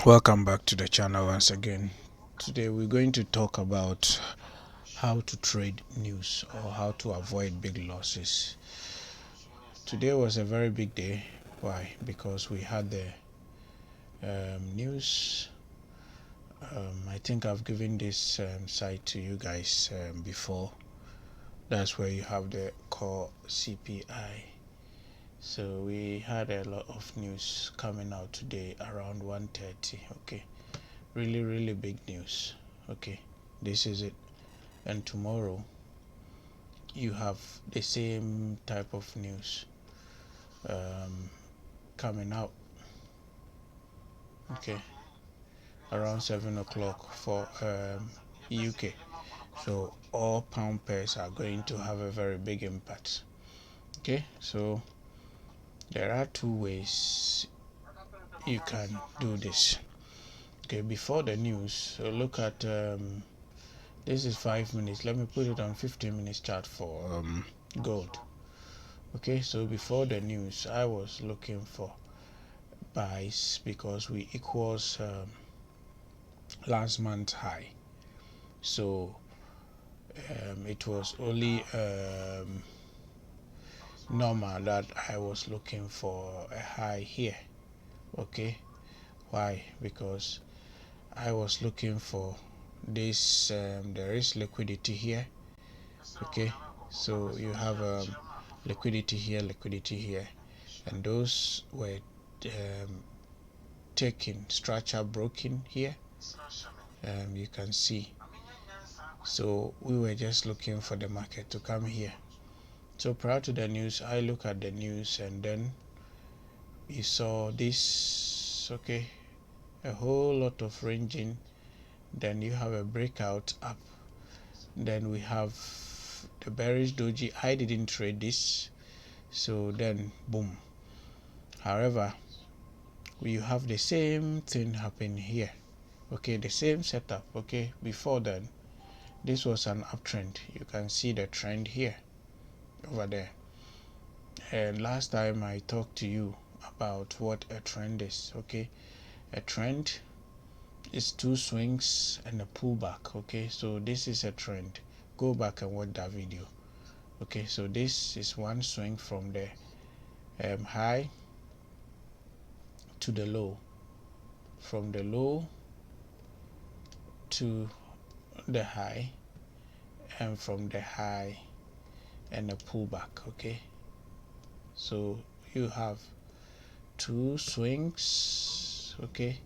Welcome back to the channel once again. Today we're going to talk about how to trade news or how to avoid big losses. Today was a very big day. Why? Because we had the news. I think I've given this site to you guys before. That's where you have the core CPI. So we had a lot of news coming out today around 1:30. Okay, really big news. Okay, this is it. And tomorrow you have the same type of news coming out. Okay, around 7 o'clock for UK. So all pound pairs are going to have a very big impact. Okay, so there are two ways you can do this. Okay, before the news, so look at this is 5 minutes. Let me put it on 15 minutes chart for gold. Okay, so before the news, I was looking for buys because we equals last month's high. So it was only normal that I was looking for a high here. Okay, why? Because I was looking for this. There is liquidity here. Okay, so you have liquidity here, and those were taken, structure broken here. You can see. So we were just looking for the market to come here. So prior to the news, I look at the news and then you saw this. Okay, a whole lot of ranging. Then you have a breakout up. Then we have the bearish doji. I didn't trade this, so then boom. However, you have the same thing happen here. Okay, the same setup. Okay, before then this was an uptrend. You can see the trend here over there. And last time I talked to you about what a trend is. Okay, a trend is two swings and a pullback. Okay, so this is a trend. Go back and watch that video. Okay, so this is one swing from the high to the low, from the low to the high, and from the high and a pullback. Okay, so you have two swings, okay,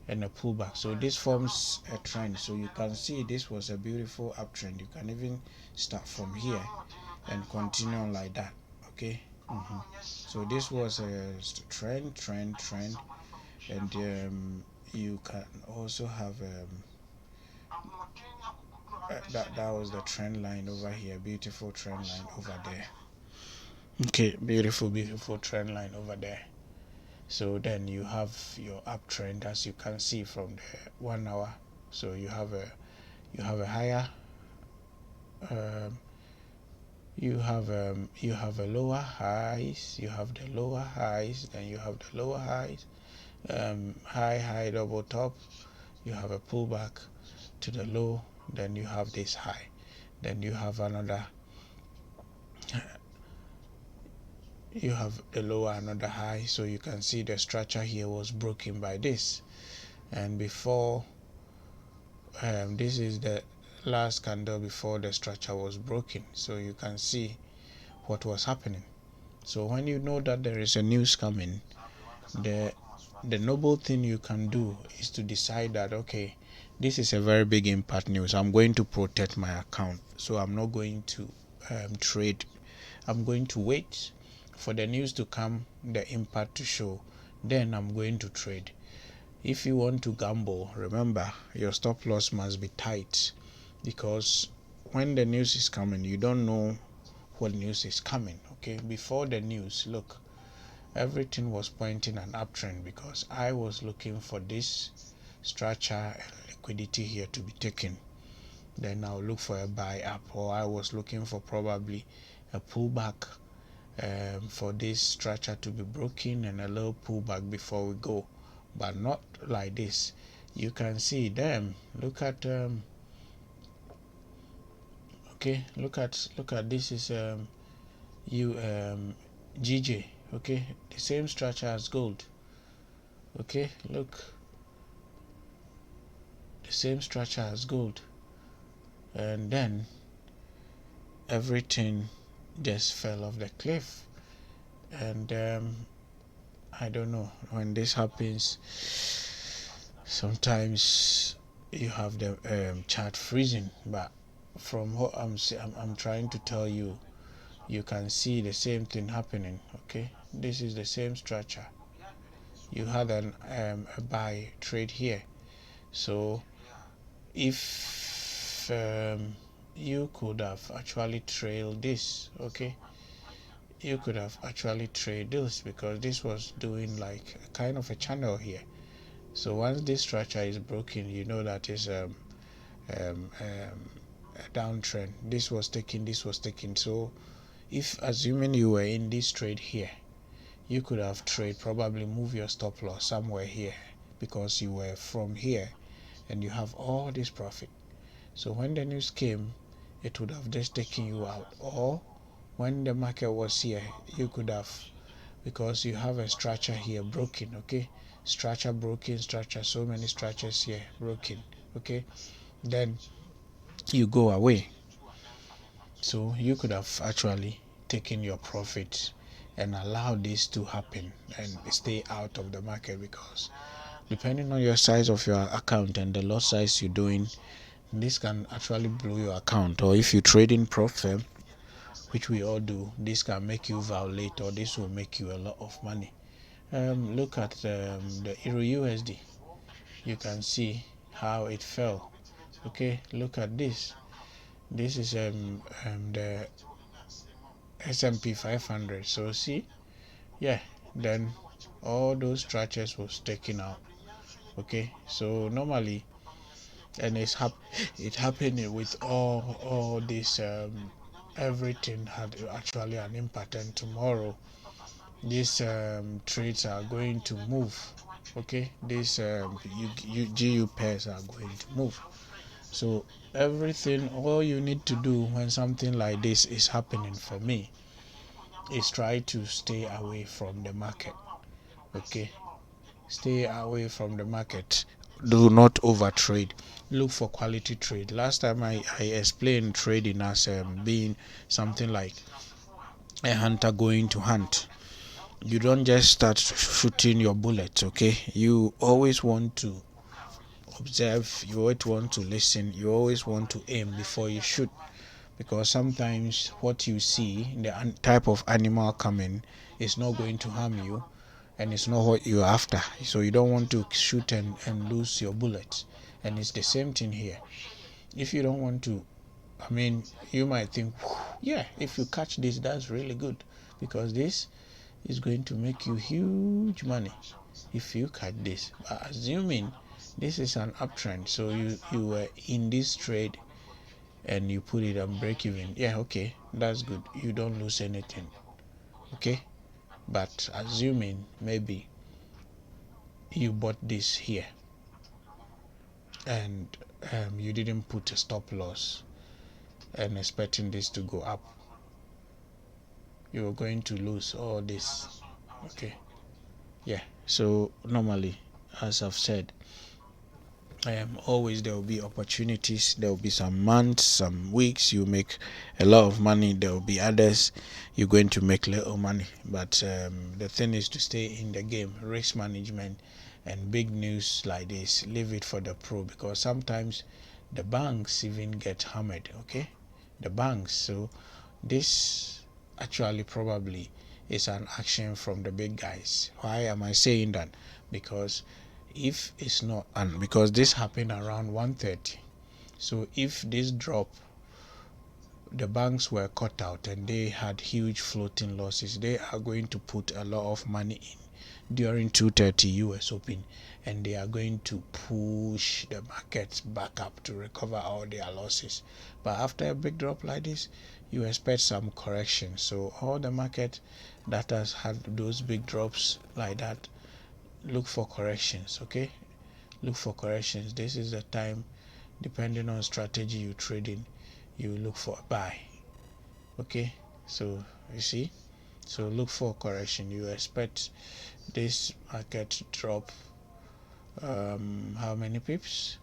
and a pullback. So this forms a trend. So you can see this was a beautiful uptrend. You can even start from here and continue like that. Okay. So this was a trend, and you can also have that was the trend line over here. Beautiful trend line over there. Okay, beautiful trend line over there. So then you have your uptrend, as you can see from the 1 hour. So you have a higher you have a lower highs, you have the lower highs, then you have the lower highs, high double top, you have a pullback to the low, then you have this high, then you have another, you have the lower, another high. So you can see the structure here was broken by this, and before this is the last candle before the structure was broken. So you can see what was happening. So when you know that there is a news coming, the noble thing you can do is to decide that, okay, this is a very big impact news. I'm going to protect my account, so I'm not going to trade. I'm going to wait for the news to come, the impact to show, then I'm going to trade. If you want to gamble, remember your stop loss must be tight, because when the news is coming, you don't know what news is coming. Okay, before the news, look, everything was pointing an uptrend because I was looking for this structure and liquidity here to be taken. Then I'll look for a buy up, or I was looking for probably a pullback for this structure to be broken and a little pullback before we go. but not like this. You can see them. Look at okay, look at this is GJ. Okay, the same structure as gold. Okay, look, the same structure as gold, and then everything just fell off the cliff. And I don't know, when this happens, sometimes you have the chart freezing, but from what I'm trying to tell you, you can see the same thing happening. Okay, this is the same structure. You had a buy trade here, so if you could have actually trailed this, okay, you could have actually traded this, because this was doing like a kind of a channel here. So once this structure is broken, you know that is a downtrend. This was taking. So if, assuming you were in this trade here, you could have probably move your stop loss somewhere here, because you were from here and you have all this profit. So when the news came, it would have just taken you out. Or when the market was here, you could have, because you have a structure here broken. Okay, structure broken, structure, so many structures here broken. Okay, then you go away. So you could have actually taken your profit and allowed this to happen and stay out of the market, because depending on your size of your account and the lot size you're doing, this can actually blow your account. Or if you trade in prop firm, which we all do, this can make you violate, or this will make you a lot of money. Look at the Euro USD. You can see how it fell. Okay, look at this. This is the S&P 500. So see, yeah, then all those structures was taken out. Okay, so normally, and it happening with all this everything had actually an impact, and tomorrow these trades are going to move. Okay, these GU pairs are going to move. So everything, all you need to do when something like this is happening, for me, is try to stay away from the market. Okay, stay away from the market. Do not over trade. Look for quality trade. Last time I explained trading as being something like a hunter going to hunt. You don't just start shooting your bullets. Okay, you always want to observe, you always want to listen, you always want to aim before you shoot, because sometimes what you see, the type of animal coming, is not going to harm you, and it's not what you're after. So you don't want to shoot and lose your bullets. And it's the same thing here. If you don't want to, I mean, you might think, yeah, if you catch this, that's really good, because this is going to make you huge money if you catch this. But assuming this is an uptrend, so you were in this trade and you put it on break even, yeah, okay, that's good, you don't lose anything. Okay, but assuming maybe you bought this here and you didn't put a stop loss and expecting this to go up, you're going to lose all this. Okay, yeah, so normally, as I've said, always there will be opportunities. There will be some months, some weeks you make a lot of money. There will be others you're going to make little money. But the thing is to stay in the game. Risk management and big news like this, leave it for the pro, because sometimes the banks even get hammered. Okay, the banks. So this actually probably is an action from the big guys. Why am I saying that? Because if it's not, and because this happened around 1:30, so if this drop, the banks were caught out and they had huge floating losses, they are going to put a lot of money in during 2:30 US Open, and they are going to push the markets back up to recover all their losses. But after a big drop like this, you expect some correction. So all the market that has had those big drops like that, look for corrections. Okay, look for corrections. This is the time, depending on strategy you trade in, you look for a buy. Okay, so you see, so look for correction. You expect this market to drop how many pips?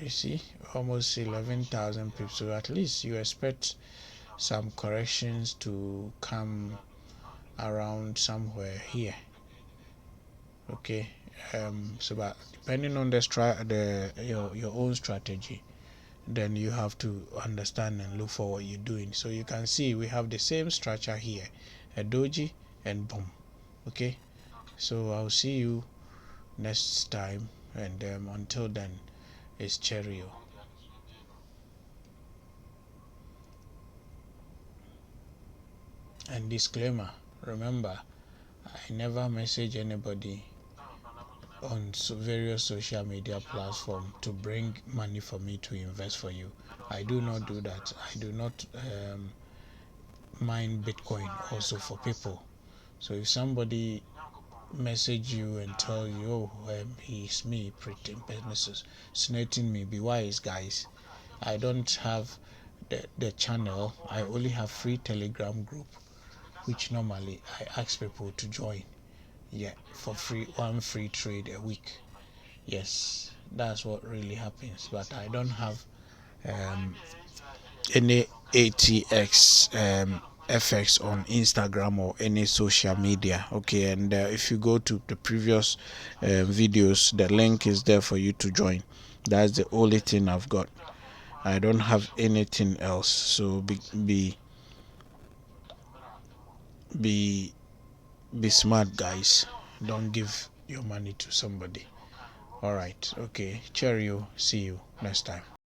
You see, almost 11,000 pips. So at least you expect some corrections to come around somewhere here. Okay, so but depending on your own strategy, then you have to understand and look for what you're doing. So you can see we have the same structure here, a doji and boom. Okay, so I'll see you next time, and until then, it's cheerio. And disclaimer, remember, I never message anybody on various social media platforms to bring money for me to invest for you. I do not do that. I do not mine Bitcoin also for people. So if somebody message you and tell you, oh, he's me, pretty businesses, snating me, be wise, guys. I don't have the channel. I only have free Telegram group, which normally I ask people to join. Yeah, for free, one free trade a week. Yes, that's what really happens. But I don't have any ATX FX on Instagram or any social media. Okay, and if you go to the previous videos, the link is there for you to join. That's the only thing I've got. I don't have anything else. So be smart, guys. Don't give your money to somebody. All right. Okay. Cheerio. See you next time.